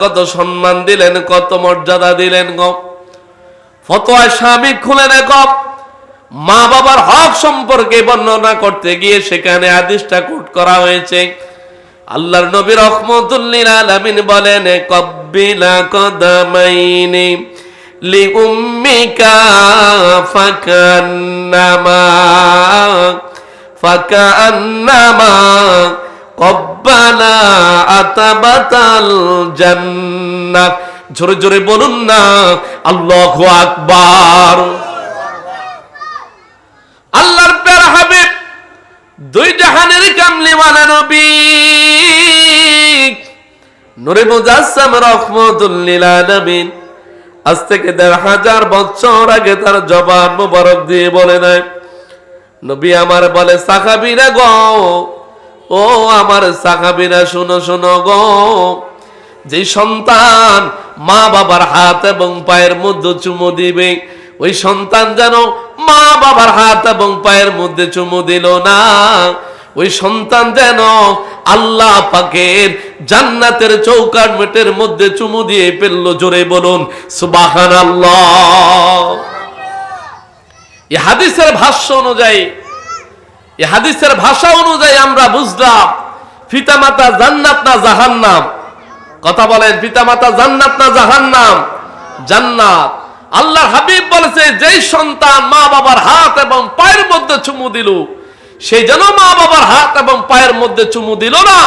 কত সম্মান দিলেন, কত মর্যাদা দিলেন গো। ফতোয়ায় স্বামী খুলেন এক মা বাবার হক সম্পর্কে বর্ণনা করতে গিয়ে সেখানে হাদিসটা কোট করা হয়েছে। আল্লাহর নবী রাহমাতুল লিল আলামিন বলেন, কব্বিলা কদামাইনি লিউম্মিকা ফাকান্নামা কব্বালা আতাবাতাল জান্নাহ। জোরে জোরে বলুন না আল্লাহু আকবার। আল্লাহর প্যারা হাবিব, দুই জাহানের কামলিওয়ালা নবী নূরে মুজাসসাম রাহমাতুল লিল আলামিন আজ থেকে ১৫০০ বছর আগে তার জবান মুবারক দিয়ে বলে দেয়, নবী আমার বলে, সাহাবীরা গো, ও আমার সাহাবীরা শুনো শুনো গো, যে সন্তান মা বাবার হাত এবং পায়ের মধ্যে চুমু দিবে, ওই সন্তান যেন মা বাবার হাত এবং পায়ের মধ্যে চুমু দিল না, ওই সন্তান যেন আল্লাহ পাকের জান্নাতের চৌকাঠের মধ্যে চুমু দিয়ে ফেলল। জোরে বলুন সুবহানাল্লাহ। এই হাদিসের ভাষ্য অনুযায়ী, এই হাদিসের ভাষা অনুযায়ী আমরা বুঝলাম পিতামাতা জান্নাত না জাহান্নাম। কথা বলেন, পিতামাতা জান্নাত না জাহান্নাম? জান্নাত। আল্লাহর হাবিব বলেছে, যেই সন্তান মা বাবার হাত এবং পায়ের মধ্যে চুমু দিল, সেই যেন মা বাবার হাত এবং পায়ের মধ্যে চুমু দিল না,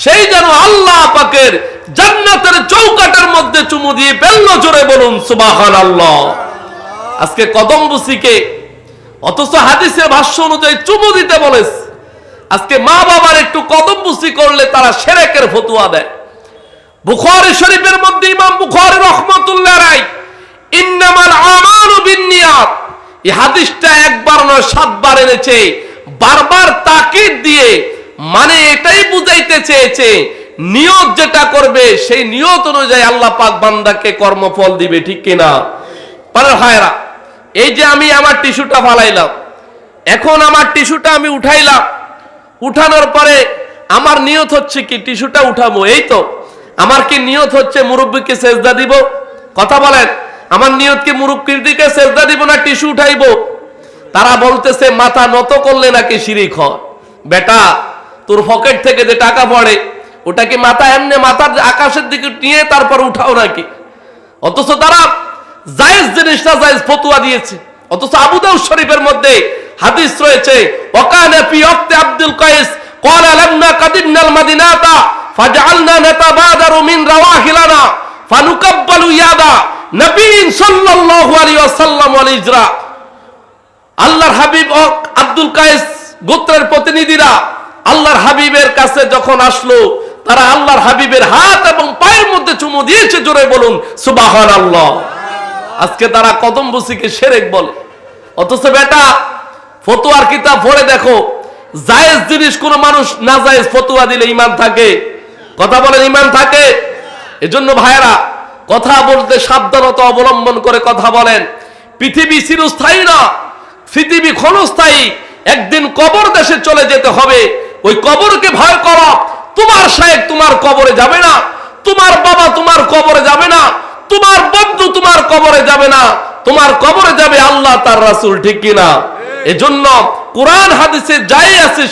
সেই যেন আল্লাহ পাকের জান্নাতের চৌকাঠের মধ্যে চুমু দিয়ে ফেলল। জোরে বলুন সুবহানাল্লাহ। আজকে কদম বুসিকে অথচ হাদিসের ভাষ্য অনুযায়ী চুমু দিতে বলেছে। আজকে মা বাবার একটু কদম বুসি করলে তারা শিরকের ফতোয়া দেয়। বুখারী শরীফের মধ্যে ইমাম বুখারী রাহমাতুল্লাহ আলাইহি ইন্নামাল আমালু বিন্নিয়াত, এই হাদিসটা একবার নয় 7 বার এনেছে, বারবার তাকিদ দিয়ে, মানে এটাই বুঝাইতে চেয়েছে নিয়ত যেটা করবে সেই নিয়ত অনুযায়ী আল্লাহ পাক বান্দাকে কর্মফল দিবে। ঠিক কিনা? পারে ভাইরা, এই যে আমি আমার টিস্যুটা ফালাইলাম, এখন আমার টিস্যুটা আমি উঠাইলাম, উঠানোর পরে আমার নিয়ত হচ্ছে কি টিস্যুটা উঠাবো, এই তো। আমার কি নিয়ত হচ্ছে মুরব্বিকে সেজদা দিব? কথা বলেন, আমার নিয়ত কি মুরব্বির দিকে সেজদা দিব না টিস্যু উঠাইবো? তারা বলতেছে মাথা নত করলে নাকি শিরিক হয়। বেটা, তোর পকেট থেকে যে টাকা পড়ে ওটা কি মাথা এমনি মাথার আকাশের দিকে নিয়ে তারপর উঠাও নাকি? অথচ তারা জায়েজ জিনিসটা জায়েজ ফতোয়া দিয়েছে। অথচ আবু দাউদ শরীফের মধ্যে হাদিস রয়েছে, ওয়াকানা ফি ওয়াক্তি আব্দুল কাইস ক্বালা লাম্মা কাদিমনাল মাদিনাতা ফাজআলনা নাতাবাদারু মিন রাওয়াহিলানা ফানুকাব্বালু ইয়াদা নবীন সাল্লাল্লাহু আলাইহি ওয়াসাল্লাম ওয়াল ইজরা। আল্লাহর হাবিব ও আব্দুল কাইস গোত্রের প্রতিনিধিরা আল্লাহর হাবিবের কাছে যখন আসলো, তারা আল্লাহর হাবিবের হাত এবং পায়ের মধ্যে চুমু দিয়েছে। জোরে বলুন সুবহানাল্লাহ। আজকে তারা কদম বুসিকে শিরক বলে। অথচ বেটা, ফতোয়ার কিতাব পড়ে দেখো, জায়েজ জিনিস কোন মানুষ না জায়েজ ফতোয়া দিলে ঈমান থাকে? কথা বলেন, ঈমান থাকে? এজন্য ভাইরা, কথা বলতে সাবধানতা অবলম্বন করে কথা বলেন। পৃথিবী চিরস্থায়ী না, পৃথিবী ক্ষণস্থায়ী। একদিন কবর দেশে চলে যেতে হবে। ওই কবরকে ভয় করো। তোমার শায়েখ তোমার কবরে যাবে না, তোমার বাবা তোমার কবরে যাবে না, তোমার বন্ধু তোমার কবরে যাবে না, তোমার কবরে যাবে আল্লাহ তার রাসূল। ঠিক কিনা? এজন্য কোরআন হাদিসে যাই আছে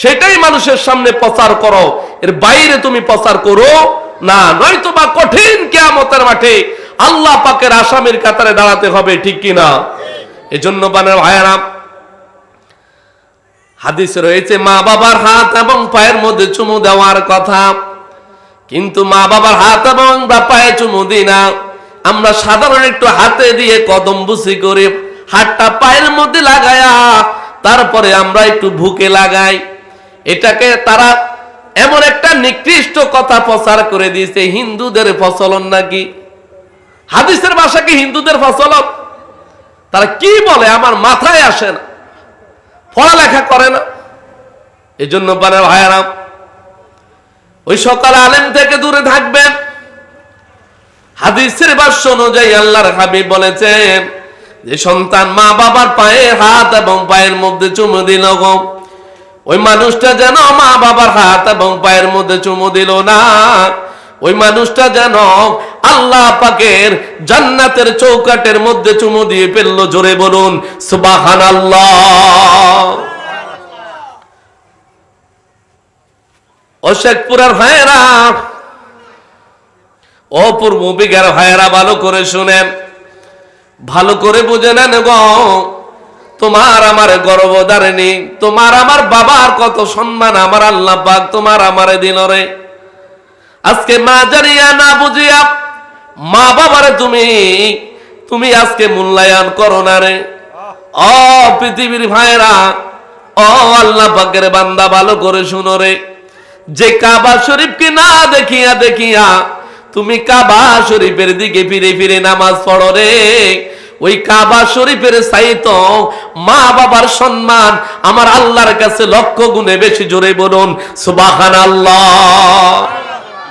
সেটাই মানুষের সামনে প্রচার করো, এর বাইরে তুমি প্রচার করো না, নয়তো বা কঠিন কিয়ামতের মাঠে আল্লাহ পাকের আসামির কাতারে দাঁড়াতে হবে। ঠিক কিনা? এজন্য বানার ভাইয়ারা, হাদিসে রয়েছে মা বাবার হাত এবং পায়ের মধ্যে চুমু দেওয়ার কথা, কিন্তু মা বাবার হাত এবং পায়ে চুমু দিই না। আমরা সাধারণ একটু হাতে দিয়ে কদম বুসি করে হাতটা পায়ের মধ্যে লাগায়া তারপরে আমরা একটু বুকে লাগাই। এটাকে তারা এমন একটা নিকৃষ্ট কথা প্রচার করে দিয়েছে, হিন্দুদের প্রচলন নাকি। হাদিসের ভাষা কি হিন্দুদের প্রচলন? তারা কি বলে আমার মাথায় আসে না, পড়ালেখা করে না। এজন্য পারে ভাইয়ারা, ওই সকাল আলেম থেকে দূরে থাকবেন। হাদিসের ভাষ্য অনুযায়ী আল্লাহর হাবিব বলেছেন, যে সন্তান মা বাবার পায়ে হাত এবং পায়ের মধ্যে চুমু দিল গো, ওই মানুষটা যেন মা বাবার হাত এবং পায়ের মধ্যে চুমু দিল না, ওই মানুষটা যেন আল্লাহ পাকের জান্নাতের চৌকাটের মধ্যে চুমু দিয়ে ফেললো। জোরে বলুন সুবহানাল্লাহ। ও শেখপুরার ভাইয়েরা, ও পূর্ব বিঘার ভাইয়েরা, ভালো করে শুনেন, ভালো করে বুঝে নেন গো। তোমার আমার গর্ভধারিণী, তোমার আমার বাবার কত সম্মান আমার আল্লাহ পাক তোমার আমারে দিল রে। আজকে মা জানিয়া না বুঝিয়া মা বাবারে তুমি আজকে মূল্যায়ন করো না রে। ও পৃথিবীর ভাইরা, ও আল্লাহ পাকের বান্দা, ভালো করে শুনো রে। যে কাবা শরীফকে না দেখিয়া দেখিয়া তুমি কাবা শরীফের দিকে ফিরে ফিরে নামাজ পড়ো রে, ওই কাবা শরীফের চাইতে মা বাবার সম্মান আমার আল্লাহর কাছে লক্ষ গুণে বেশি। জোরে বলুন সুবহানাল্লাহ।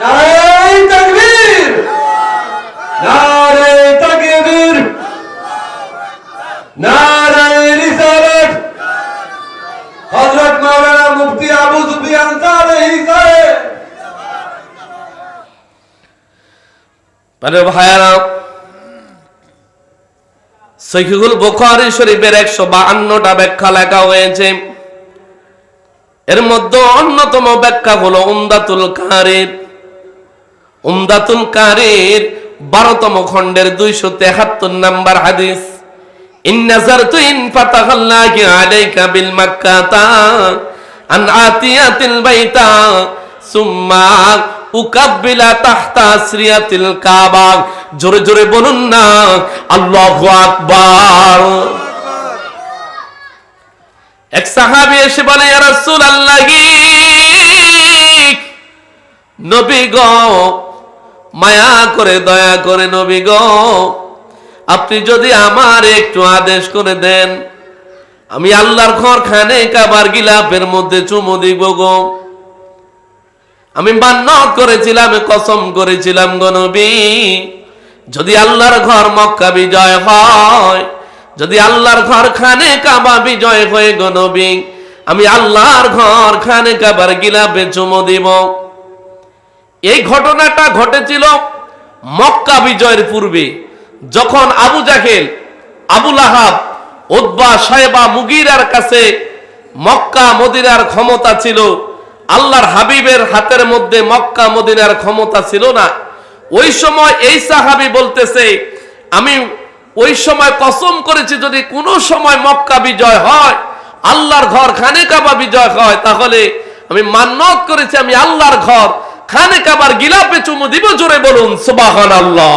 নারে তাকবীর, নারে তাকবীর, নারে রিসালাত। হযরত মাওলানা মুফতি আবু সুফিয়ান সালেহী সাহেব। মানে ভাইরা, সহিহুল বুখারী শরীফের 152টা ব্যাখ্যা লেখা হয়েছে। এর মধ্যে অন্যতম ব্যাখ্যা হলো উমদাতুল কারীর। উমদাতুল কারীর 12তম খণ্ডের 273 নম্বর হাদিস। ইন নাযারতু ইন ফাতাহাল্লাহু আলাইকা বিল মাক্কাতা আন আতিয়াতিল বাইতা সুম্মা উকাব্বিলা তাহতা আসরিয়াতিল কাবা। জোরে জোরে বলুন না আল্লাহু আকবার। এক সাহাবী এসে বলে, ইয়া রাসূলুল্লাহ, নবী গো, মায়া করে দয়া করে নবী গো, আপনি যদি আমার একটু আদেশ করে দেন, আমি আল্লাহর ঘর খানে কাবার গিলাফের মধ্যে চুমু দিব গো। আমি মান্নত করেছিলাম, কসম করেছিলাম গো নবী, যদি আল্লাহর ঘর মক্কা বিজয় হয়, যদি আল্লাহর ঘর খানে কাবা বিজয় হয়ে গো নবী, আমি আল্লাহর ঘর খানে কাবার গিলাফে চুমু দিব। এই ঘটনাটা ঘটেছিল মক্কা বিজয়ের পূর্বে, যখন আবু জাহেল, আবু লাহাব, উতবা, শায়বা, মুগীরার কাছে মক্কা মদিনার ক্ষমতা ছিল। আল্লাহর হাবিবের হাতের মধ্যে মক্কা মদিনার ক্ষমতা ছিল না। ওই সময় এই সাহাবী বলতেছে, আমি ওই সময় কসম করেছি যদি কোনো সময় মক্কা বিজয় হয়, আল্লাহর ঘর খানে কাবা বিজয় হয়, তাহলে আমি মান্নত করেছি আমি আল্লাহর ঘর খানে কাবার গিলাফে চুমু দিব। জোরে বলুন সুবহানাল্লাহ।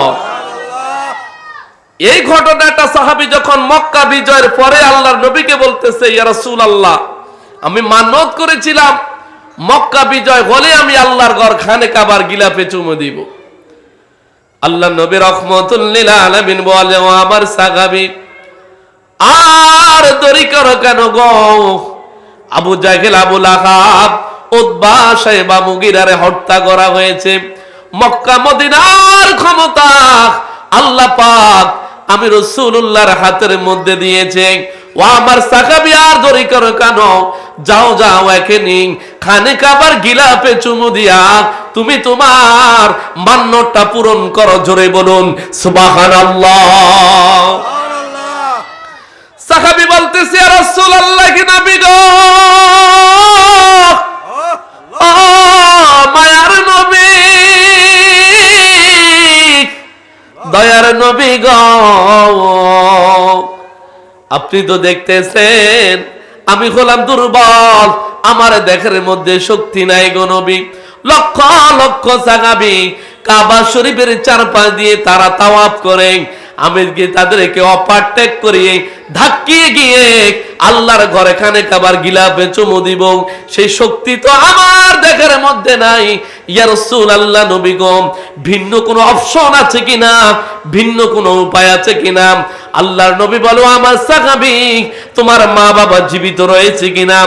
এই ঘটনাটা সাহাবী যখন মক্কা বিজয়ের পরে আল্লাহর নবীকে বলতেছে, ইয়া রাসূলুল্লাহ, আমি মান্নত করেছিলাম মক্কা বিজয় হলে আমি আল্লাহর ঘর খানে কাবার গিলাফে চুমু দিব। আল্লাহ নবী রাহমাতুল লিল আলামিন বলে, ও আমার সাহাবী, আর দেরি করো কেন গো? আবু জাহেল, আবু লাহাব, উতবা, শায়বা, মুগীরারে হত্যা করা হয়েছে। মক্কা মদিনার ক্ষমতা আল্লাহ পাক আমি রাসূলুল্লাহর হাতের মধ্যে দিয়েছে। ও আমার সাহাবী, আর দেরি করো কেন? যাও যাও, এখনি খানে কাবার গিলাফে চুমু দিয়া তুমি তোমার মান্যতা পূরণ করো। জোরে বলুন সুবহানাল্লাহ। সাহাবী বলতেছে, ইয়া রাসূলুল্লাহ, কি নবী গো, ও মায়ার নবী, দয়ার নবী গো, আপনি তো দেখতেছেন আমি হলাম দুর্বল, আমার দেখার মধ্যে শক্তি নাই গো নবী। লক্ষ লক্ষ সাহাবী কাবা শরীফের চারপাশ দিয়ে তারা তাওয়াফ করে, আমি গিয়ে তাদেরকে ওভারটেক করিয়ে ধাক্কিয়ে গিয়ে আল্লাহর ঘরে খানে কাবার গিলাফে চুমু দিব, সেই শক্তি তো আমার দেখার মধ্যে নাই। ইয়া রাসূলুল্লাহ, নবী গো, ভিন্ন কোনো অপশন আছে কিনা, ভিন্ন কোনো উপায় আছে কিনা? আল্লাহর নবী বলো, আমার সাহাবী, তোমার মা বাবা জীবিত রয়েছে কিনা?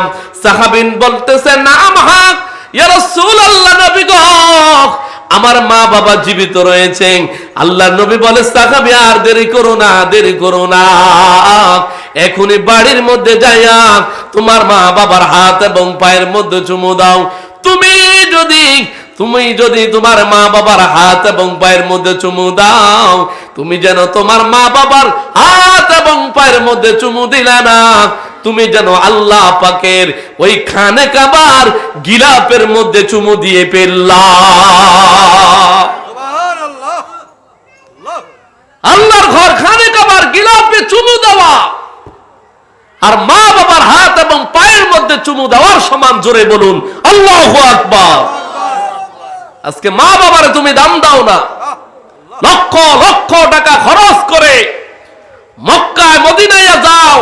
সাহাবী বলতেছে, নাম হক ইয়া রাসূলুল্লাহ, নবী গো, আমার মা বাবা জীবিত রয়েছেন। আল্লাহর নবী বলে, সাহাবী, আর দেরি করো না, দেরি করো না, এখনই বাড়ির মধ্যে যাইয়া তোমার মা বাবার হাত এবং পায়ের মধ্যে চুমু দাও। তুমি যদি তুমি যদি তোমার মা বাবার হাত এবং পায়ের মধ্যে চুমু দাও, তুমি যেন তোমার মা বাবার হাত এবং পায়ের মধ্যে চুমু দিলে না, তুমি যেন আল্লাহ পাকের ওই খানে কাবার গিলাপের মধ্যে চুমু দিয়ে পেল্লা। আল্লাহর ঘর খানে কাবার গিলাপে চুমু দেওয়া আর মা বাবার হাত এবং পায়ের মধ্যে চুমু দেওয়ার সমান। জোরে বলুন আল্লাহু আকবার। আজকে মা বাবারে তুমি দাম দাও না, লক্ষ লক্ষ টাকা খরচ করে মক্কায় মদিনায় যাও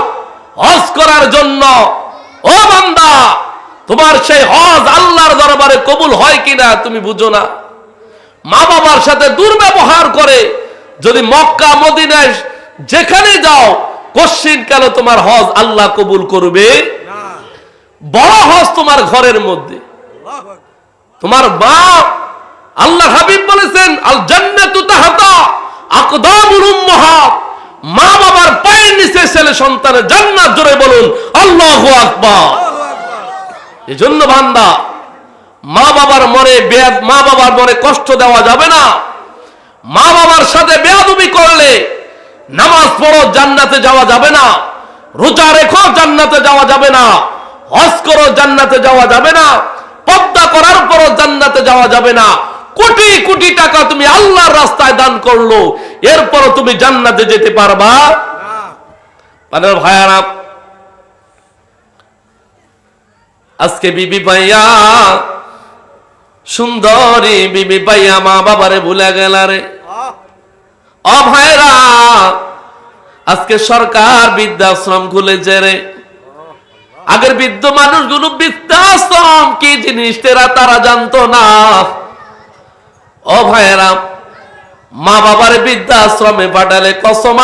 হজ করার জন্য। ও বান্দা, তোমার সেই হজ আল্লাহর দরবারে কবুল হয় কিনা তুমি বুঝো না। মা বাবার সাথে দুর্ব্যবহার করে যদি মক্কা মদিনায় যেখানে যাও, কোশ্চিন কেন তোমার হজ আল্লাহ কবুল করবে? বড় হজ তোমার ঘরের মধ্যে। তোমার মা, আল্লাহ হাবিব বলেছেন আল জান্নাতু তাহতা আকদামুল উম্মাহাত, মা বাবার পায়ের নিচে ছেলে সন্তানের জান্নাত। জোরে বলুন আল্লাহু আকবার। এজন্য বান্দা, মা বাবার মনে কষ্ট দেওয়া যাবে না। মা বাবার সাথে বেয়াদবি করলে নামাজ পড়ো জান্নাতে যাওয়া যাবে না, রোজা রেখো জান্নাতে যাওয়া যাবে না, হজ করো জান্নাতে যাওয়া যাবে না, পর্দা করার পরও জান্নাতে যাওয়া যাবে না। কোটি কোটি টাকা তুমি আল্লাহর রাস্তায় দান করলো, এরপরও তুমি জান্নাতে যেতে পারবা না। ভাইয়ারা, আজকে বিবি পাইয়া, সুন্দরী বিবি পাইয়া মা বাবারে ভুলে গেল রে। ও ভাইরা, আজকে সরকার বৃদ্ধাশ্রম খুলেছে রে। আগের বৃদ্ধ মানুষগুলো বৃদ্ধাশ্রম কি জিনিস তারা জানতো না। ও ভাইরা, মা বাবার বৃদ্ধাশ্রমে পাঠালে কসম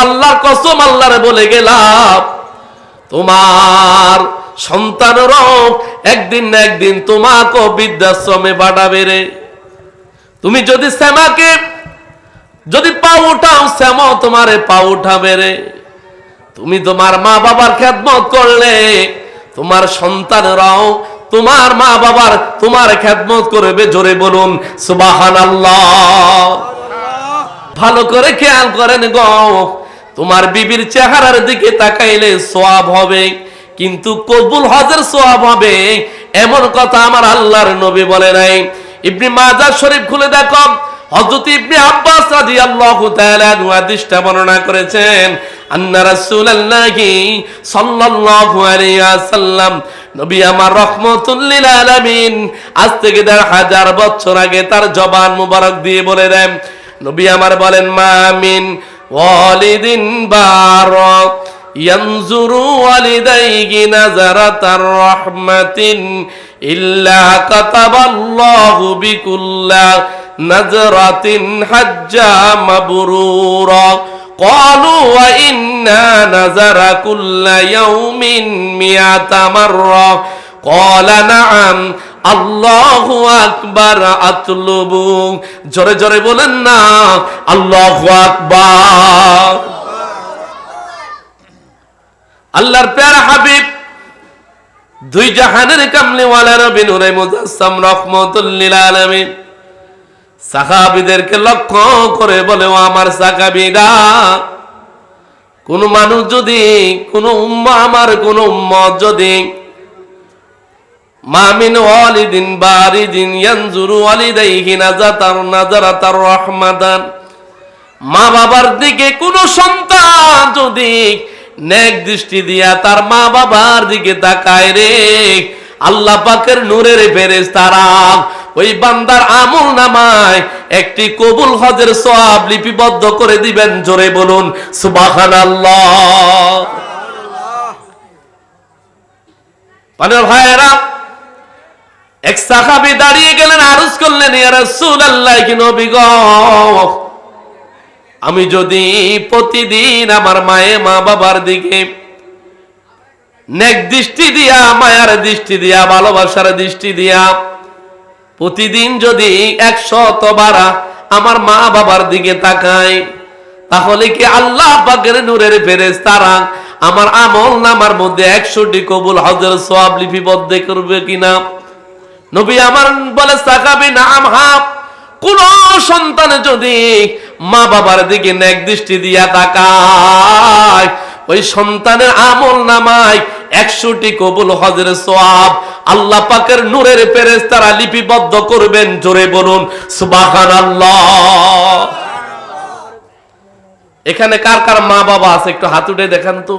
আল্লাহরে বলে গেলাম, তোমার সন্তানরাও একদিন না একদিন তোমাকে বৃদ্ধাশ্রমে পাঠাবে রে। তুমি যদি শ্যামাকে যদি পা উঠাও, শ্যামা তোমারে পা উঠাবে রে। তুমি তোমার মা বাবার খেদমত করলে তোমার সন্তানরাও তোমার মা বাবার তোমার খেদমত করবে। জোরে বলুন সুবহানাল্লাহ। ভালো করে খেয়াল করেন গো, তোমার বিবির চেহারার দিকে তাকাইলে সওয়াব হবে, কিন্তু কবুল হজের সওয়াব হবে এমন কথা আমার আল্লাহর নবী বলে নাই। ইবনে মাজাহ শরীফ খুলে দেখো, হযরত ইবনে আব্বাস রাদিয়াল্লাহু তাআলা হাদিসটা বর্ণনা করেছেন, আন্না রাসূলুল্লাহি সাল্লাল্লাহু আলাইহি ওয়াসাল্লাম, নবী আমার রাহমাতুল লিল আলামিন, আজ থেকে ১৫০০ বছর আগে তার জবান মুবারক দিয়ে বলে দেন, নবী আমার বলেন, মামিন ওয়ালিদিন বারাক ইয়ানজুরু ওয়ালিদাইহি নাযারাতার রাহমাতিন ইল্লা কাতাবাল্লাহু বিকুল্লা নাযরাতিন হাজ্জা মাবরুরা। ক্বালু ওয়া ইন্না নাযারা কুল্লা ইয়াউমিন মিআতা মাররা। ক্বালা নাআম। আল্লাহু আকবার। আতলুবু। জোরে জোরে বলেন না আল্লাহু আকবার। আল্লাহর প্যারা হাবিব, দুই জাহানের কামলিওয়ালা নবী নূরে মুজাসসাম রাহমাতুল লিল আলামিন সাহাবীদেরকে লক্ষ্য করে বলে, ও আমার সাহাবীরা, কোন মানুষ যদি, কোন উম্মাহ, আমার কোন উম্মত যদি মামিন ওয়ালিদিন বারিদিন ইয়ানজুরু ওয়ালিদাইহি নাযারাতার রাহমাতান, মা বাবার দিকে কোন সন্তান যদি নেক দৃষ্টি দিয়া তার মা বাবার দিকে তাকায় রে, আল্লাহ পাকের নূরের ফেরেশতারা ওই বান্দার আমল নামায় একটি কবুল হজের সওয়াব লিপিবদ্ধ করে দিবেন। জোরে বলুন সুবহানাল্লাহ। পানের ভাইয়েরা, এক সাহাবী দাঁড়িয়ে গেলেন, আরজ করলেন, ইয়া রাসূলুল্লাহ, কি নবী গো, আমি যদি প্রতিদিন আমার মা বাবার দিকে নেক দৃষ্টি দিয়া, মায়ার দৃষ্টি দিয়া, ভালোবাসার দৃষ্টি দিয়া প্রতিদিন যদি 100 বার আমার মা বাবার দিকে তাকাই, তাহলে কি আল্লাহ পাকের নূরের ফেরেশতারা আমার আমল নামার মধ্যে 100টি কবুল হজের সওয়াব লিপিবদ্ধ করবে কিনা? নবী আমার বলে সাকাবি নাম হাব, কোন সন্তান যদি মা বাবার দিকে নেক দৃষ্টি দিয়া তাকায়, ওই সন্তানের আমল নামায় 100টি কবুল হজের সওয়াব আল্লাহ পাকের নূরের ফেরেশতারা লিপিবদ্ধ করবেন। জোরে বলুন সুবহানাল্লাহ। এখানে কার কার মা বাবা আছে একটু হাত উঠে দেখান তো।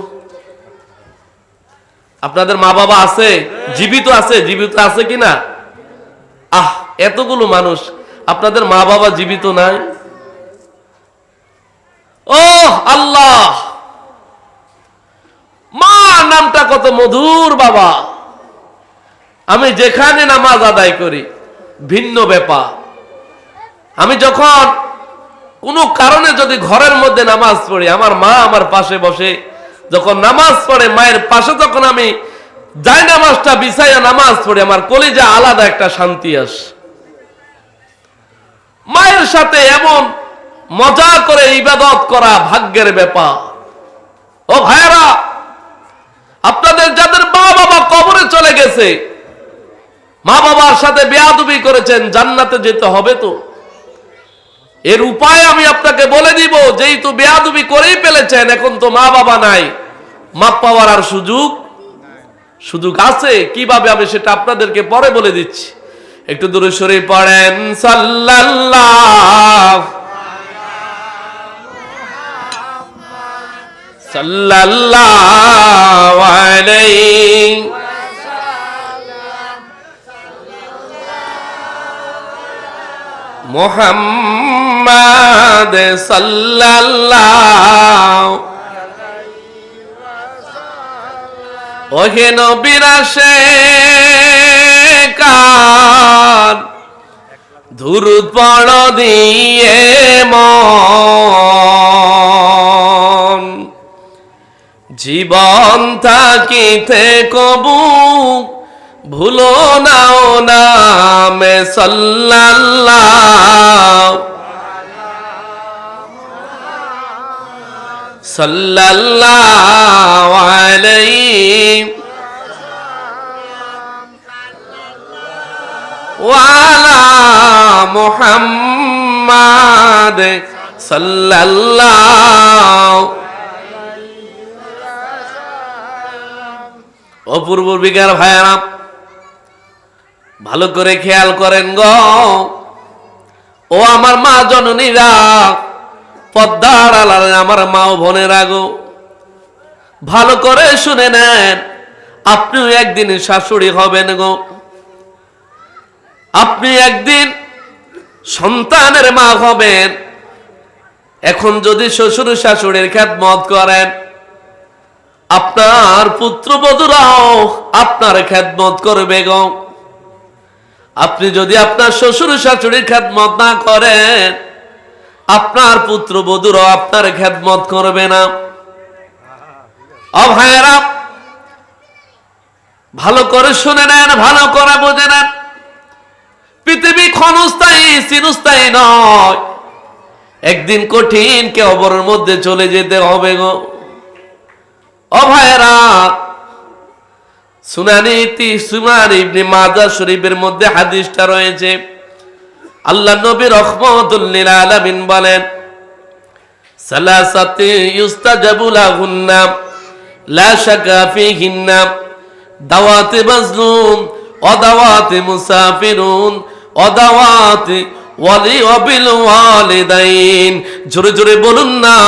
আপনাদের মা বাবা আছে? জীবিত আছে? জীবিত আছে কিনা? এতগুলো মানুষ, আপনাদের মা বাবা জীবিত নাই? ও আল্লাহ, মা নামটা কত মধুর বাবা। আমি যেখানে নামাজ আদায় করি ভিন্ন ব্যাপার। আমি যখন কোনো কারণে যদি ঘরের মধ্যে নামাজ পড়ি, আমার মা আমার পাশে বসে যখন নামাজ পড়ে, মায়ের পাশে যখন আমি যাই নামাজটা বিছাইয়া নামাজ পড়ি, আমার কলিজা আলাদা একটা শান্তি আসে। মায়ের সাথে এমন মজা করে ইবাদত করা ভাগ্যের ব্যাপার। ও ভাইরা, আপনাদের যাদের মা বাবা কবরে চলে গেছে, মা বাবার সাথে বেয়াদবি করেছেন, জান্নাতে যেতে হবে তো। এর উপায় আমি আপনাকে বলে দিব, যেহেতু বেয়াদবি করেই ফেলেছেন, এখন তো মা বাবা নাই, মাপ পাওয়ার আর সুযোগ আছে। কিভাবে আমি সেটা আপনাদেরকে পরে বলে দিচ্ছি। একটু দুরূদ শরীফ পড়েন, সাল্লাল্লাহু আলাইহি মুহাম্মাদ সাল্লাল্লাহু ওহে নবীর আশিকান দুরূদ পড় দিয়ে মন, জীবন থাকিতে কবু ভুলো নাও নামে সাল্লাল্লাহু সাল্লাল্লাহু আলাইহি ওয়া আলা মুহাম্মাদ সাল্লাল্লাহু। অপূর্ব বিকার ভাইরা, ভালো করে খেয়াল করেন গো। ও আমার মা জননীরা, পদ্মার আড়ালে আমার মা ও বোনেরা গো, ভালো করে শুনে নেন। আপনিও একদিন শাশুড়ি হবেন গো, আপনি একদিন সন্তানের মা হবেন। এখন যদি শ্বশুর শাশুড়ির খেদমত করেন, আপনার পুত্রবধূরাও আপনার খেদমত করবে গো। আপনি যদি আপনার শ্বশুর শাশুড়ির খেদমত না করেন, আপনার পুত্রবধূরাও আপনার খেদমত করবে না। ও ভাইয়েরা, ভালো করে শুনে নেন, ভালো করে বুঝে নেন। পৃথিবী ক্ষণস্থায়ী, চিরস্থায়ী নয়। একদিন কঠিন কবরের মধ্যে চলে যেতে হবে গো। ও ভাইয়েরা, সুনান ইবনে মাজাহ শরীফের মধ্যে হাদিসটা রয়েছে। আল্লাহ নবী রাহমাতুল লিল আলামিন বলেন, সালাসাতি ইউস্তাজাবু লাহুন্না লা শাকা ফিহিন্না দাওয়াতে মাজলুম ওয়া দাওয়াতে মুসাফিরুন ওয়া দাওয়াতে ওয়ালি ওয়াবিল ওয়ালিদাইন। জোরে জোরে বলুন না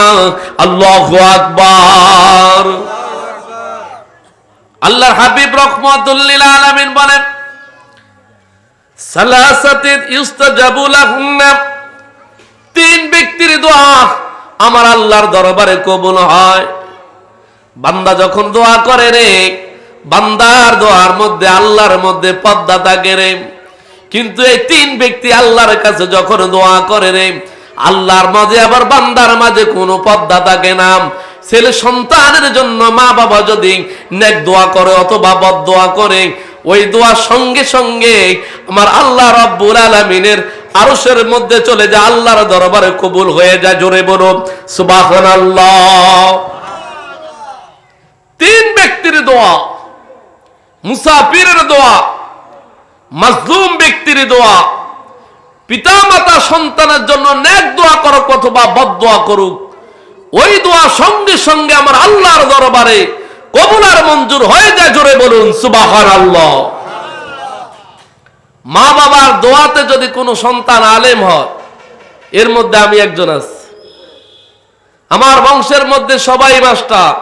আল্লাহু আকবার। আল্লাহর হাবিব রাহমাতুল লিল আলামিন বলেন, সালাসাতিন ইউস্তাজাবু লাহুন্না, তিন ব্যক্তির দোয়া আমার আল্লাহর দরবারে কবুল হয়। বান্দা যখন দোয়া করে রে, বান্দার দোয়ার মধ্যে আল্লাহর মধ্যে পর্দা থাকে রে। কিন্তু এই তিন ব্যক্তি আল্লাহর কাছে যখন দোয়া করে রে, আল্লাহর মাঝে আবার বান্দার মাঝে কোনো পর্দা থাকে না। ছেলে সন্তানের জন্য মা বাবা যদি নেক দোয়া করে অথবা বদ দোয়া করে, ওই দোয়ার সঙ্গে সঙ্গে আমার আল্লাহ রাব্বুল আলামিনের আরশের মধ্যে চলে যায়, আল্লাহর দরবারে কবুল হয়ে যায়। জোরে বলুন সুবহানাল্লাহ। তিন ব্যক্তির দোয়া, মুসাফিরের দোয়া, মাজলুম ব্যক্তির দোয়া, পিতা মাতা সন্তানের জন্য নেক দোয়া করুক অথবা বদদোয়া করুক, ওই দোয়া সঙ্গে সঙ্গে আমার আল্লাহর দরবারে কবুল আর মঞ্জুর হয়ে যায়। জোরে বলুন সুবহানাল্লাহ। মা বাবার দোয়াতে যদি কোনো সন্তান আলেম হয়, এর মধ্যে আমি একজন আছি। আমার বংশের মধ্যে সবাই মাস্টার,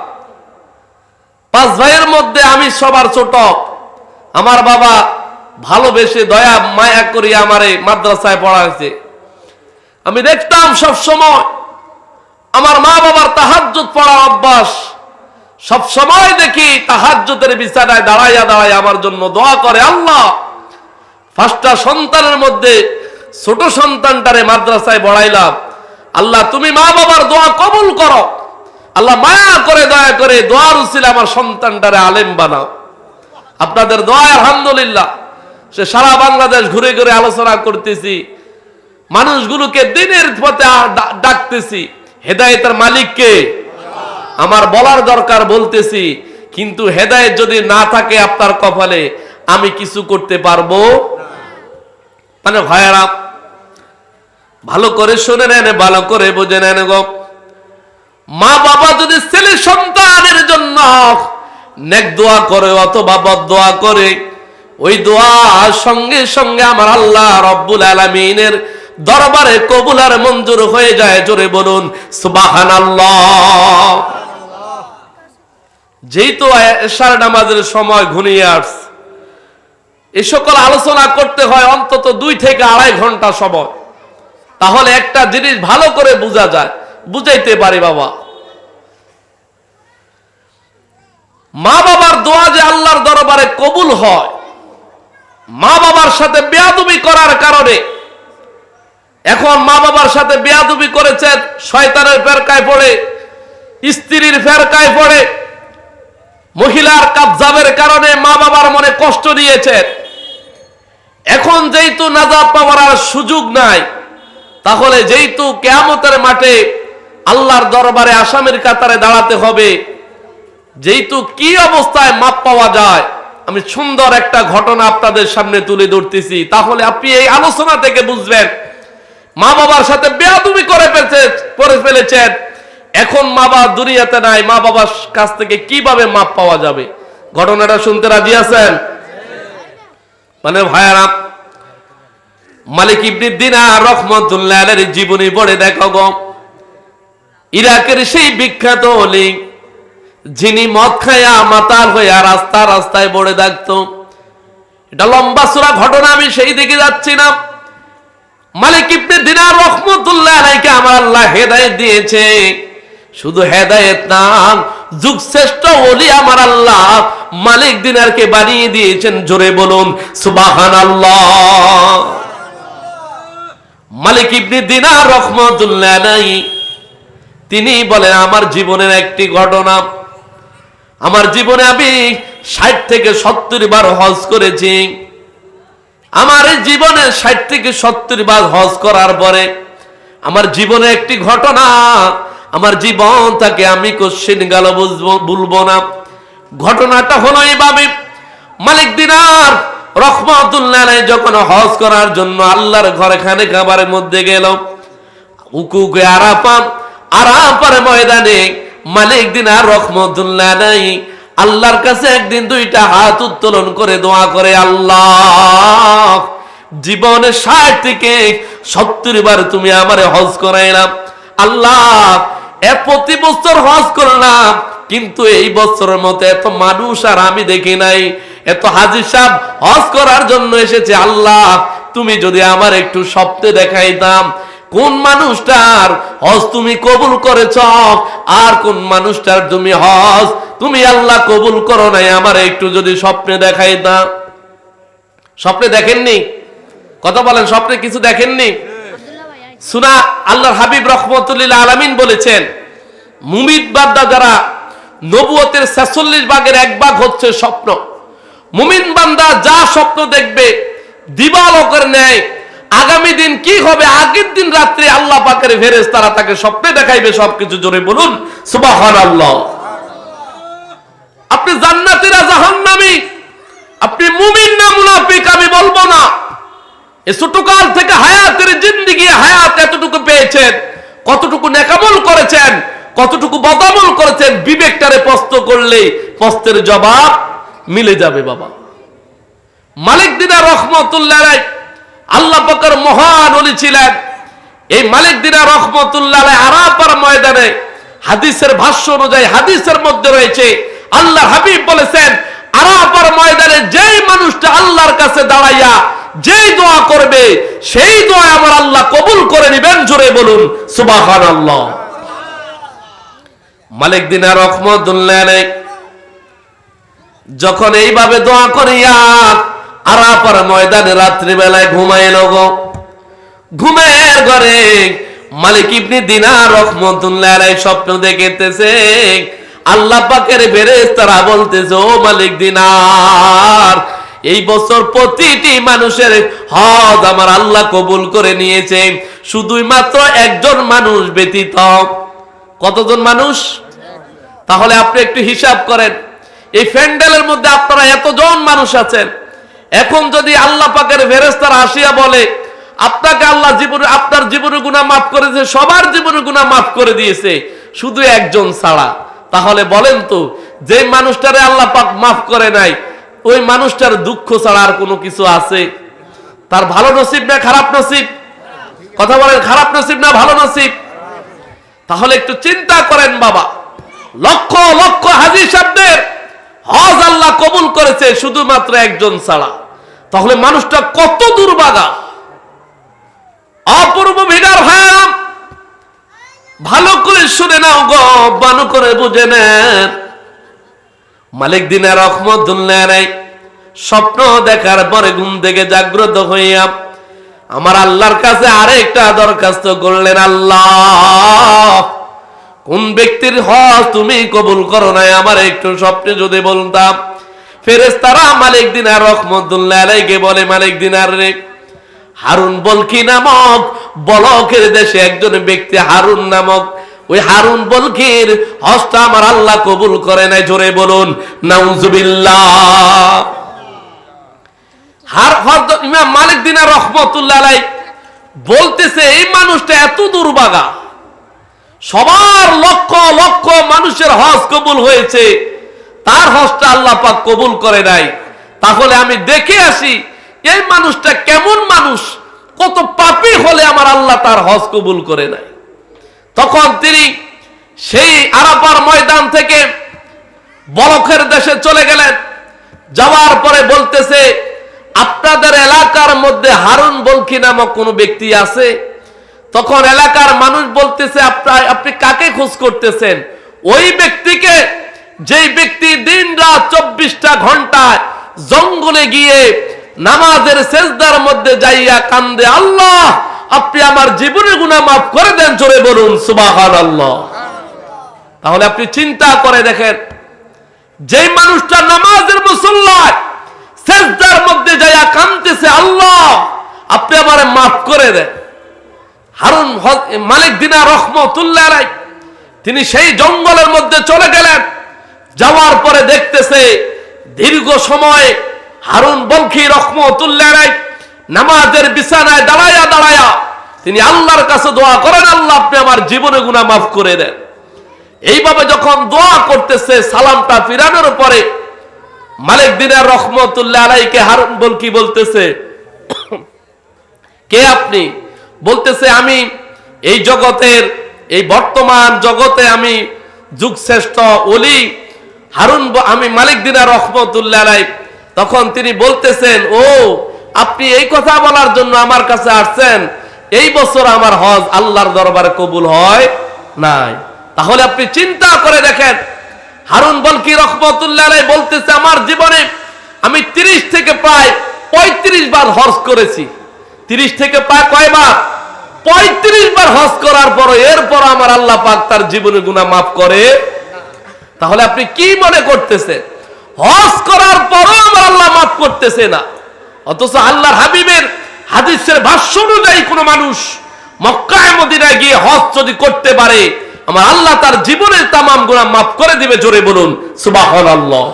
5 ভাইয়ের মধ্যে আমি সবার ছোট। আমার বাবা ভালোবেসে দয়া মায়া করিয়া আমারে মাদ্রাসায় পড়াইছে। আমি দেখতাম সব সময় আমার মা বাবার তাহাজ্জুদ পড়ার অভ্যাস। সব সময় দেখি তাহাজ্জুদের বিছানায় দাঁড়াইয়া দাঁড়াইয়া আমার জন্য দোয়া করে, আল্লাহ 5টা সন্তানের মধ্যে ছোট সন্তানটারে মাদ্রাসায় পড়াইলাম, আল্লাহ তুমি মা বাবার দোয়া কবুল করো, আল্লাহ মায়া করে দয়া করে দোয়ার উসিলা আমার সন্তানটারে আলেম বানাও। আপনাদের দোয়া আলহামদুলিল্লাহ, সে সারা বাংলাদেশ ঘুরে ঘুরে আলোচনা করতেছি, মানুষগুলোকে দিনের পথে ডাকতেছি। হেদায়েতের মালিক কে? আমার বলার দরকার বলতেছি, কিন্তু হেদায়েত যদি না থাকে আপনার কপালে, আমি কিছু করতে পারবো মানে ভাইয়েরা ভালো করে শুনে নেন, ভালো করে বুঝে নেন গো। মা বাবা যদি ছেলে সন্তানের জন্য নেক দোয়া করে অথবা বদদোয়া করে, ওই দোয়া সঙ্গে সঙ্গে আমার আল্লাহ রব্বুল আলামিনের দরবারে কবুল আর মঞ্জুর হয়ে যায়। জোরে বলুন সুবহানাল্লাহ। যেহেতু এশার নামাজের সময় ঘনিয়ে আসছে, এই সকল আলোচনা করতে হয় অন্তত 2 থেকে 2.5 ঘন্টা সময়, তাহলে একটা জিনিস ভালো করে বোঝা যায়, বুঝাইতে পারি। বাবা মা বাবার দোয়া যে আল্লাহর দরবারে কবুল হয়, মা বাবার সাথে বেয়াদবি করার কারণে, এখন মা বাবার সাথে বেয়াদবি করেছেন, শয়তানের ফেরকায় পড়ে, স্ত্রীর ফেরকায় পড়ে, মহিলার কাবজাবের কারণে মা বাবার মনে কষ্ট দিয়েছেন। এখন যেহেতু নাজাত পাওয়ার আর সুযোগ নাই, তাহলে যেহেতু কিয়ামতের মাঠে আল্লাহর দরবারে আসামির কাতারে দাঁড়াতে হবে, যেহেতু কি অবস্থায় মাপ পাওয়া যায়, আমি সুন্দর একটা ঘটনা আপনাদের সামনে তুলে ধরতেছি, তাহলে আপনি এই আলোচনা থেকে বুঝবেন মা বাবার সাথে বেয়াদবি করে ফেলেছেন। এখন মা বাবা দুনিয়াতে নাই, মা বাবার কাছ থেকে কিভাবে মাপ পাওয়া যাবে? ঘটনাটা শুনতে রাজি আছেন? মানে ভাইয়ারা, মালিক ইবনে দিনার রাহমাতুল্লাহ আলাইহির জীবনী পড়ে দেখো গো, ইরাকের সেই বিখ্যাত ওলি যিনি মদ খায়া মাতাল হইয়া রাস্তা রাস্তায় পড়ে থাকতো। এটা লম্বা চূড়া ঘটনা, আমি সেই দিকে যাচ্ছি না। মালিক ইবনে দিনার রাহমাতুল্লাহ আলাইহিকে আমার আল্লাহ হেদায়েত দিয়েছে। শুধু হেদায়েত না, যুগ শ্রেষ্ঠ ওলি আমার আল্লাহ মালিক দিনারকে বানিয়ে দিয়েছেন। জোরে বলুন সুবহানাল্লাহ। মালিক ইবনে দিনার রাহমাতুল্লাহ আলাইহি তিনি বলেন, আমার জীবনের একটি ঘটনা, আমার জীবনে আমি 60 থেকে 70 বার হজ করেছি। আমার এই জীবনে 60 থেকে 70 বার হজ করার পরে আমার জীবনে একটি ঘটনা, আমার জীবনটাকে আমি কোশ্চেন গেল বলবো না। ঘটনাটা হলো এইভাবে, মালিক দিনার রাহমাতুল্লাহ আলাইহি যখন হজ করার জন্য আল্লাহর ঘরে খানে খাবারের মধ্যে গেল, উকুকে আরাফার ময়দানে মালিক দিনার রাহমাতুল্লাহ আলাইহি আল্লাহর কাছে একদিন 2টা হাত উত্তোলন করে দোয়া করে, আল্লাহ জীবনে 60 থেকে 70 বার তুমি আমারে হজ করাইলাম, আল্লাহ প্রতি বছর হজ করলাম, কিন্তু এই বছরের মতো এত মানুষ আর আমি দেখি নাই, এত হাজী সাহেব হজ করার জন্য এসেছে, আল্লাহ তুমি যদি আমার একটু স্বপ্নে দেখাইতাম কোন মানুষটার হজ তুমি কবুল করেছ আর কোন মানুষটার তুমি হজ তুমি আল্লাহ কবুল করো নাই, আমার একটু যদি স্বপ্নে দেখাইতাম। স্বপ্নে দেখেননি? কথা বলেন, স্বপ্নে কিছু দেখেননি? সুনা আল্লাহর হাবিব রাহমাতুল্লিল আলামিন বলেছেন, মুমিন বান্দা যারা নবুয়তের 46 ভাগের 1 ভাগ হচ্ছে স্বপ্ন। মুমিন বান্দা যা স্বপ্ন দেখবে দিবালোকের ন্যায় আগামী দিন কি হবে, আগের দিন রাত্রে আল্লাহ পাকের ফেরেশতারা তাকে স্বপ্নে দেখাইবে সবকিছু। জোরে বলুন সুবহানাল্লাহ। আপনি জান্নাতীরা জাহান্নামী, আপনি মুমিন না মুনাফিক আমি বলবো না। এই ছোটকাল থেকে হায়াতের জিন্দেগি হায়াত এতটুকু পেয়েছেন, কতটুকু নেকামল করেছেন, কতটুকু বদামল করেছেন, বিবেকটারে প্রশ্ন করলে প্রশ্নের জবাব মিলে যাবে বাবা। মালিক দিনার রহমতুল্লাহ আলাইহি আল্লাহ পাকের মহান ওলি ছিলেন। এই মালিক দিনার রহমতুল্লাহ আলাইহি আরাফার ময়দানে হাদিসের ভাষ্য অনুযায়ী হাদিসের মধ্যে রয়েছে আল্লাহ হাবিব বলেছেন, আরাফার ময়দানে যেই মানুষটা আল্লাহর কাছে দাঁড়াইয়া যেই দোয়া করবে সেই দোয়া আমার আল্লাহ কবুল করে নেবেন। জোরে বলুন সুবহানাল্লাহ। মালিক দিনার রহমতুল্লাহ আলাইহি যখন এইভাবে দোয়া করিয়া আরাফার ময়দানে রাত্রি বেলায় ঘুমাইল গো, ঘুমের ঘরে মালিক ইবনে দিনার রহমতুল্লাহ আলাইহি স্বপ্ন দেখতেছে, আল্লাহ পাকের ফেরেশতারা বলতেছে, ও মালিক দিনার, এই বছর প্রতিটি মানুষের হজ আমার আল্লাহ কবুল করে নিয়েছে, শুধুই মাত্র একজন মানুষ ব্যতীত। কতজন মানুষ? তাহলে আপনি একটু হিসাব করেন, এই প্যান্ডেলের মধ্যে আপনারা এতজন মানুষ আছেন, এখন যদি আল্লাহ পাকের ফেরেশতারা আসিয়া বলে আপনাকে আল্লাহ জীবনে আপনার জীবনের গুনাহ মাফ করেছে, সবার জীবনের গুনাহ মাফ করে দিয়েছে শুধু একজন ছাড়া, তাহলে বলেন তো যে মানুষটারে আল্লাহ পাক মাফ করে নাই ওই মানুষটার দুঃখ ছাড়া আর কোনো কিছু আছে? তার ভালো নসিব না খারাপ নসিব? কথা বলেন, খারাপ নসিব না ভালো নসিব? তাহলে একটু চিন্তা করেন বাবা, লক্ষ লক্ষ হাজী সাহেবদের হজ আল্লাহ কবুল করেছে শুধুমাত্র একজন ছাড়া, তাহলে মানুষটা কত দুর্ভাগা। অপূর্ব ভিড়ার ভাই ভালো করে শুনে নাও গো, ভালো করে বুঝে নেন। মালিক দিনার রহমতুল্লাহ আলাইহি স্বপ্ন দেখার পরে ঘুম থেকে জাগ্রত হইয়া আমার আল্লাহর কাছে আরেকটা দরখাস্ত করলেন, আল্লাহ কোন ব্যক্তির হজ তুমি কবুল করো নাই আমার একটু স্বপ্নে যদি বলতাম। ফেরেশতারা মালিক দিনার রহমতুল্লাহ আলাইহিকে বলে, মালিক দিনার রে, হারুন বলকি নামক বলকের দেশে একজন ব্যক্তি হারুন নামক, ওই হারুন বলকির হজটা আমার আল্লাহ কবুল করে নাই। জোরে বলুন নাউজুবিল্লাহ। ইমাম মালিক দিনার রহমতুল্লাহ আলাইহি বলতেছে, এই মানুষটা এত দুর্ভাগা, সবার লক্ষ লক্ষ মানুষের হজ কবুল হয়েছে, তার হজটা আল্লাহ পাক কবুল করে নাই। তাহলে আমি দেখে আসি এই মানুষটা কেমন মানুষ, কত পাপী হলে আমার আল্লাহ তার হজ কবুল করে নাই। তখন তিনি সেই আরাফার ময়দান থেকে বলখের দেশে চলে গেলেন। যাওয়ার পরে বলতেছে, আপনাদের এলাকার মধ্যে হারুন বলকি নামক কোন ব্যক্তি আছে? তখন এলাকার মানুষ বলতেছে, আপনি কাকে খোঁজ করতেছেন? ওই ব্যক্তিকে, যেই ব্যক্তি দিন রাত 24টা ঘন্টা জঙ্গলে গিয়ে নামাজের সেজদার মধ্যে যাইয়া কান্দে, আল্লাহ আপনি আমার জীবনের গুনাহ মাফ করে দেন। জোরে বলুন সুবহানাল্লাহ। তাহলে আপনি চিন্তা করে দেখেন, যেই মানুষটা নামাজের মুসল্লায় সেজদার মধ্যে যাইয়া কাঁদতেছে, আল্লাহ আপনি আমারে মাফ করে দেন। হারুন মালিক দিনার রহমতুল্লাহ আলাইহি তিনি সেই জঙ্গলের মধ্যে চলে গেলেন। যাওয়ার পরে দেখতেছে দীর্ঘ সময় হারুন বলকি রহমতুল্লাহ আলাইহি নামাজের বিছানায় দাঁড়ায়া দাঁড়ায়া তিনি আল্লাহর কাছে দোয়া করেন, আল্লাহ আপনি আমার জীবনের গুনাহ মাফ করে দেন। এইভাবে যখন দোয়া করতেছে, সালামটা ফিরানোর পরে মালিক দিনার রহমতুল্লাহ আলাইহিকে হারুন বলকি বলতেছে, কে আপনি? বলতেছে, আমি এই জগতের, এই বর্তমান জগতে আমি যুগশ্রেষ্ঠ ওলি হারুন, আমি মালিক দিনার রহমতুল্লাহ আলাইহি। তখন তিনি বলতেছেন, ও আপনি এই কথা বলার জন্য আমার কাছে আসছেন, এই বছর আমার হজ আল্লাহর দরবারে কবুল হয় নাই। তাহলে আপনি চিন্তা করে দেখেন, হারুন বলকি রহমতুল্লাহ আলাইহি বলতেছে, আমার জীবনে আমি 30 থেকে প্রায় 35 বার হজ করেছি। 30 থেকে প্রায় কয়বার? 35 বার হজ করার পর এরপর আমার আল্লাহ পাক তার জীবনের গুনাহ মাফ করে। তাহলে আপনি কি মনে করতেছেন হজ করার পরও আমার আল্লাহ মাফ করতেছে না? অথচ আল্লাহর হাবিবের হাদিসের ভাষ্য অনুযায়ী কোন মানুষ মক্কায় মদিনায় গিয়ে হজ যদি করতে পারে, আমার আল্লাহ তার জীবনের তামাম গুনাহ মাফ করে দিবে। জোরে বলুন সুবহানাল্লাহ।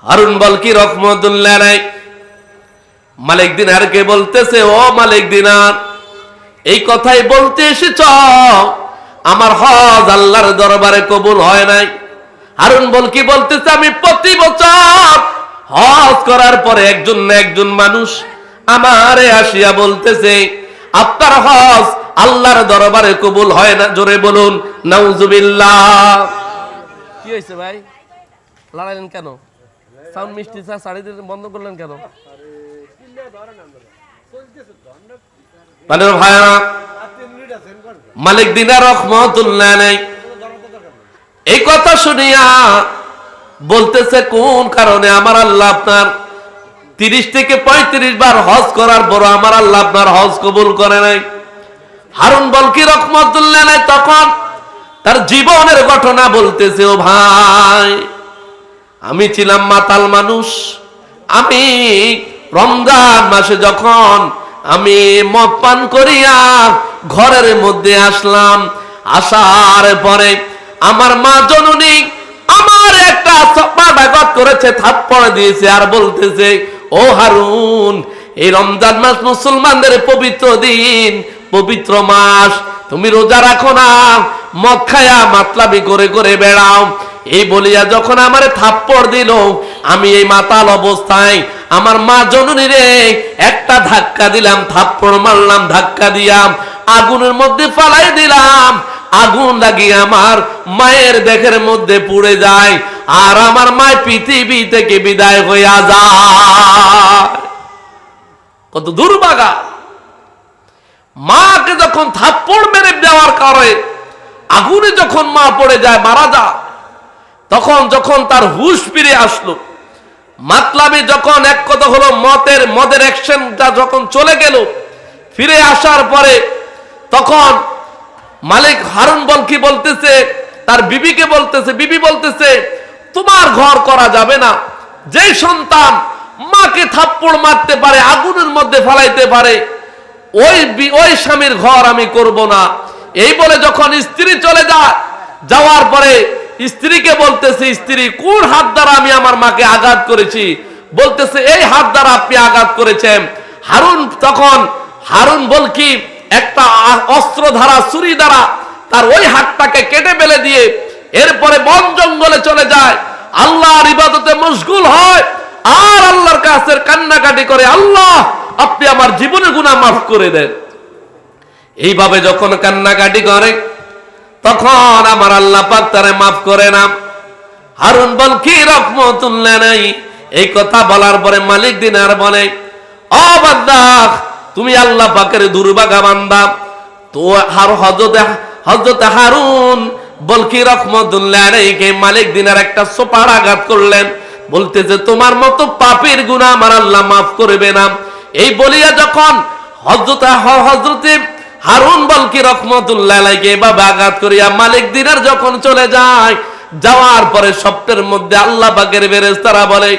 হারুন বলকি রহমতুল্লাহ আলাইহি মালিক দিনারকে বলতেছে, ও মালিক দিনার, এই কথাই বলতে এসেছ আমার হজ আল্লাহর দরবারে কবুল হয় নাই? হারুন বলকি বলতেছে, আমি প্রতি বছর হজ করার পরে একজন না একজন মানুষ আমারে আসিয়া বলতেছে আপনার হজ আল্লাহর দরবারে কবুল হয় না। জোরে বলুন নাউজুবিল্লাহ। কি হয়েছে ভাই, লড়াইলেন কেন? সাউন্ড মিষ্টি সাড়ে বন্ধ করলেন কেন? ভাইরা, মালিক দিনার রহমতুল্লাহ আলাইহি এই কথা শুনিয়া বলতেছে, কোন কারণে আমার আল্লাহ আপনার 30 থেকে 35 বার হজ করার পর আমার আল্লাহ আপনার হজ কবুল করে নাই? হারুন বলকি রহমতুল্লাহ আলাইহি তখন তার জীবনের ঘটনা বলতেছে, ও ভাই, আমি ছিলাম মাতাল মানুষ। আমি রমজান মাসে যখন আমি মদ পান করিয়া ঘরের মধ্যে আসলাম, আসার পরে আমার মা জননী আমার একটা চপাটাঘাত করেছে, থাপ্পড় দিয়েছে আর বলতেছে, ও হারুন, এই রমজান মাস মুসলমানদের পবিত্র দিন, পবিত্র মাস, তুমি রোজা রাখো না, মদ খায়া মাতলামি করে করে বেড়াও। এই বলিয়া যখন আমারে থাপ্পড় দিল, আমি এই মাতাল অবস্থায় আমার মা জননী রে একটা ধাক্কা দিলাম, থাপ্পড় মারলাম, ধাক্কা দিয়া আগুনের মধ্যে ফালাই দিলাম। আগুন লাগিয়ে আমার মায়ের দেহের মধ্যে পুড়ে যায়, আর আমার মা পৃথিবী থেকে বিদায় হইয়া যায়। কত দুর্ভাগা! মাকে যখন থাপ্পড় মেরে দেওয়ার কারণে আগুনে যখন মা পড়ে যায়, মারা যায়, তখন যখন তার হুঁশ ফিরে আসলো, মাতলামি যখন এক কথা হলো মদের অ্যাকশনটা যখন চলে গেল, ফিরে আসার পরে তখন মালিক হারুন বলকি বলতেছে তার বিবিকে বলতেছে, বিবি বলতেছে, তোমার ঘর করা যাবে না। যে সন্তান মাকে থাপ্পড় মারতে পারে, আগুনের মধ্যে ফেলাইতে পারে, ওই স্বামীর ঘর আমি করব না। এই বলে যখন স্ত্রী চলে যায়, যাওয়ার পরে স্ত্রীকে বলতেছে, স্ত্রী, কোন হাত দ্বারা আমি আমার মাকে আঘাত করেছি? বলতেছে, এই হাত দ্বারা আপনি আঘাত করেছেন। হারুন বলকি একটা অস্ত্র ধারা ছুরি দ্বারা তার ওই হাতটাকে কেটে ফেলে দিয়ে এরপরে বন জঙ্গলে চলে যায়, আল্লাহর ইবাদতে মশগুল হয় আর আল্লাহর কাছে কান্নাকাটি করে, আল্লাহ আপনি আমার জীবনের গুনাহ মাফ করে দেন। এইভাবে যখন কান্নাকাটি করে তখন আমার আল্লাহ পাক তারে মাফ করে না। হারুন বলকি রহমতুল্লাহ আলাইহি এই কথা বলার পরে মালিক দিনার বলে, ও বান্দা, তুমি আল্লাহ পাকের দুর্ভাগা বান্দা। তো হযরত হারুন বলকি রহমতুল্লাহ আলাইহি মালিক দিনার একটা সোপার আঘাত করলেন, বলতেছে, তোমার মতো পাপীর গুনাহ আমার আল্লাহ মাফ করবে না। এই বলিয়া যখন হযরত হারুন বলকি রহমতুল্লাহ আলাইহি এভাবে আঘাত করিয়া মালিক দিনার যখন চলে যায়, যাওয়ার পরে স্বপ্নের মধ্যে আল্লাহ পাকের ফেরেশতারা বলে,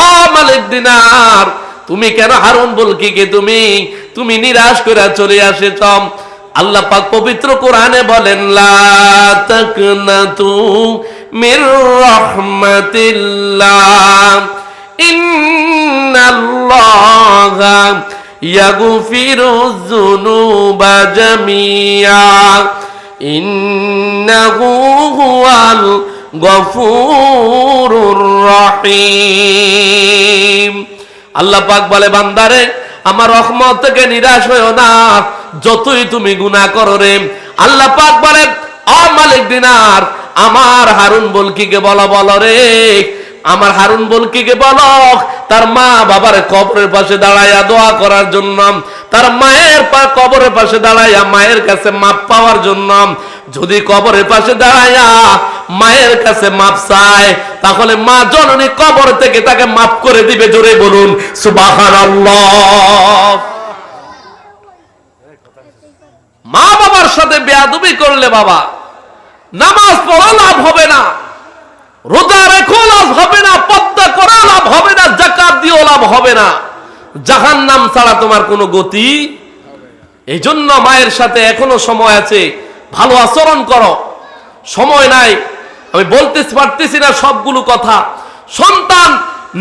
ও মালিক দিনার, তুমি কেন হারুন বলকিকে তুমি নিরাশ করে চলে আসেছ? আল্লাহ পাক পবিত্র কোরআনে বলেন, লা তাকনাতু মির রাহমাতিল্লাহ ইন্নাল্লাহা ইয়াগফিরুয যুনুবা জামিআ ইন্নাহু হুয়াল গফুরুর রহিম। আল্লাহ পাক বলে, বান্দারে, আমার রহমত থেকে নিরাশ হইও না, যতই তুমি গুনাহ করো রে। আল্লাহ পাক বলে, ও মালিক দিনার, আমার হারুন বলকিকে বলো রে, আমার হারুন বলকিকে বলো তার মা বাবার কবরের পাশে দাঁড়াইয়া দোয়া করার জন্য, তার মায়ের কবরের পাশে দাঁড়াইয়া মায়ের কাছে মাপ পাওয়ার জন্য। যদি কবরের পাশে দাঁড়াইয়া মায়ের কাছে মাপ চায়, তাহলে মা জননী কবর থেকে তাকে মাফ করে দিবে। জোরে বলুন সুবহানাল্লাহ। মা বাবার সাথে বেয়াদবি করলে বাবা, নামাজ পড়া লাভ হবে না, রোজা রেখো লাভ হবে না, পর্দা করা লাভ হবে না, যাকাত দিও লাভ হবে না, জাহান্নাম ছাড়া তোমার কোনো গতি। এই জন্য মায়ের সাথে এখনো সময় আছে, ভালো আচরণ করো। সময় নাই, আমি বলতে পারতেছি না সবগুলো কথা। সন্তান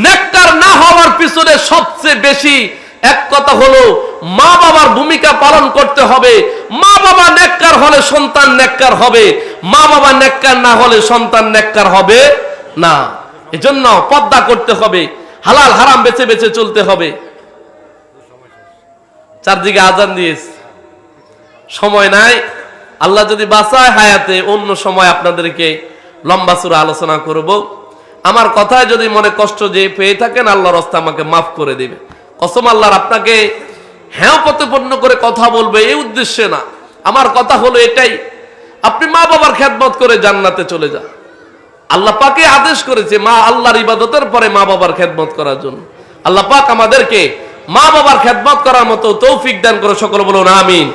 নেককার না হওয়ার পিছনে সবচেয়ে বেশি এক কথা হলো মা বাবার ভূমিকা পালন করতে হবে। মা বাবা নেককার হলে সন্তান নেককার হবে, মা বাবা নেককার না হলে সন্তান নেককার হবে না। এজন্য পর্দা করতে হবে, হালাল হারাম বেছে বেছে চলতে হবে। চারদিকে আজান দিয়েছে, সময় নাই। আল্লাহ যদি বাঁচায় হায়াতে অন্য সময় আপনাদেরকে লম্বা চূড়া আলোচনা করব। আমার কথায় যদি মনে কষ্ট যে পেয়ে থাকেন, আল্লাহর রাস্তায় আমাকে মাফ করে দিবে। কসম আল্লাহর, আপনাকে হ্যাঁ প্রতিপন্ন করে কথা বলবে এই উদ্দেশ্যে না। আমার কথা হলো এটাই, আপনি মা বাবার খেদমত করে জান্নাতে চলে যান। আল্লাহ পাকে আদেশ করেছে মা আল্লাহর ইবাদতের পরে মা বাবার খেদমত করার জন্য। আল্লাহ পাক আমাদেরকে মা বাবার খেদমত করার মতো তৌফিক দান করে, সকল বলুন আমিন।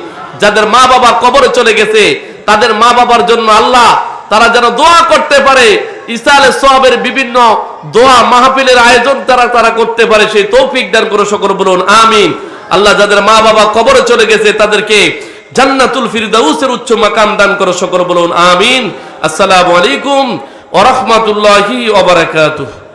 যাদের মা বাবা কবরে চলে গেছে তাদের মা বাবার জন্য আল্লাহ তারা যেন দোয়া করতে পারে, ইসালে সোহাবের বিভিন্ন দোয়া মাহফিলের আয়োজন তারা করতে পারে, সেই তৌফিক দান করে, সকল বলুন আমিন। আল্লাহ যাদের মা বাবা কবরে চলে গেছে তাদেরকে জান্নাতুল ফিরদাউসের উচ্চ মাকাম দান করে, সকল বলুন আমিন। আসসালামু আলাইকুম ওয়া রাহমাতুল্লাহি ওয়া বারাকাতুহু।